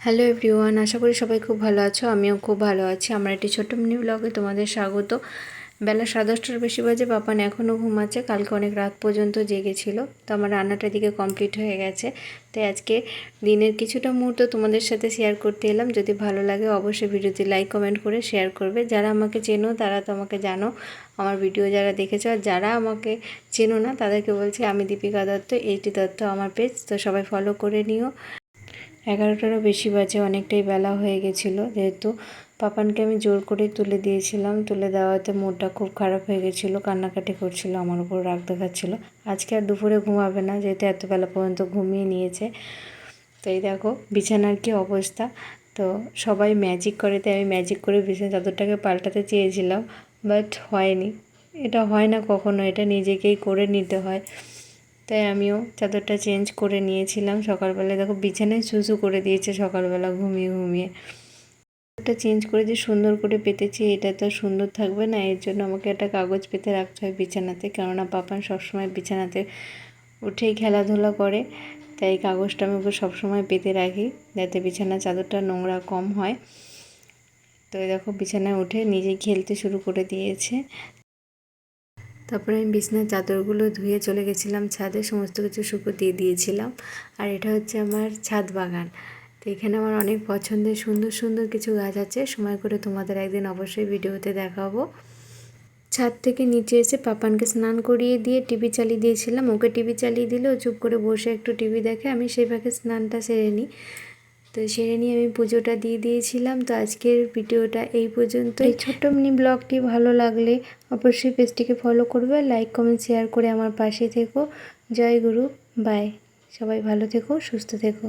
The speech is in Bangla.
হ্যালো এভরিওয়ান, আশা করি সবাই খুব ভালো আছো। আমিও খুব ভালো আছি। আমার একটি ছোট্ট মিনি ব্লগে তোমাদের স্বাগত। বেলা 10:30টার বেশি বাজে। পাপান এখনও ঘুমাচ্ছে, কালকে অনেক রাত পর্যন্ত জেগেছিল। তো আমার রান্নাটা দিকে কমপ্লিট হয়ে গেছে। তাই আজকে দিনের কিছুটা মুহূর্ত তোমাদের সাথে শেয়ার করতে এলাম। যদি ভালো লাগে অবশ্যই ভিডিওতে লাইক কমেন্ট করে শেয়ার করবে। যারা আমাকে চেনো তারা তো আমাকে জানো, আমার ভিডিও যারা দেখেছো। আর যারা আমাকে চেনো না তাদেরকে বলছি, আমি দীপিকা দত্ত, এইটি দত্ত আমার পেজ। তো সবাই ফলো করে নিও। 11টারও বেশি বাজে, অনেকটাই বেলা হয়ে গেছিলো। যেহেতু পাপানকে আমি জোর করে তুলে দিয়েছিলাম, তুলে দেওয়াতে মুডটা খুব খারাপ হয়ে গেছিলো, কান্নাকাটি করছিল, আমার উপর রাগ দেখাচ্ছিলো। আজকে আর দুপুরে ঘুমাবে না, যেহেতু এত বেলা পর্যন্ত ঘুমিয়ে নিয়েছে। তো এই দেখো বিছানার কি অবস্থা। তো সবাই ম্যাজিক করে, তাই আমি ম্যাজিক করে বিছানা চাদরটাকে পাল্টাতে চেয়েছিলাম, বাট হয়নি। এটা হয় না কখনো, এটা নিজেকেই করে নিতে হয়। তাই আমিও চাদরটা চেঞ্জ করে নিয়েছিলাম। সকালবেলায় দেখো বিছানায় শুশু করে দিয়েছে সকালবেলা ঘুমিয়ে ঘুমিয়ে। চাদরটা চেঞ্জ করে যে সুন্দর করে পেতেছি, এটা তো সুন্দর থাকবে না। এর জন্য আমাকে একটা কাগজ পেতে রাখতে হয় বিছানাতে, কেননা পাপান সবসময় বিছানাতে উঠেই খেলাধুলা করে। তাই কাগজটা আমি ওকে সবসময় পেতে রাখি, যাতে বিছানার চাদরটা নোংরা কম হয়। তো এই দেখো বিছানায় উঠে নিজেই খেলতে শুরু করে দিয়েছে। তারপরে আমি বিছানার চাদরগুলো ধুয়ে চলে গেছিলাম ছাদে, সমস্ত কিছু শুকো দিয়ে দিয়েছিলাম। আর এটা হচ্ছে আমার ছাদ বাগান। তো এখানে আমার অনেক পছন্দের সুন্দর সুন্দর কিছু গাছ আছে। সময় করে তোমাদের একদিন অবশ্যই ভিডিওতে দেখাবো। ছাদ থেকে নিচে এসে পাপানকে স্নান করিয়ে দিয়ে টিভি চালিয়ে দিয়েছিলাম। ওকে টিভি চালিয়ে দিলে ও চুপ করে বসে একটু টিভি দেখে, আমি সেই ফাঁকে স্নানটা সেরে নিই। তো সেরে নিয়ে আমি পুজোটা দিয়ে দিয়েছিলাম। তো আজকের ভিডিওটা এই পর্যন্ত। এই ছোট্ট মিনি ব্লগটি ভালো লাগলে অবশ্যই পেজটিকে ফলো করবে, লাইক কমেন্ট শেয়ার করে আমার পাশে থেকো। জয় গুরু, বাই। সবাই ভালো থেকো, সুস্থ থেকো।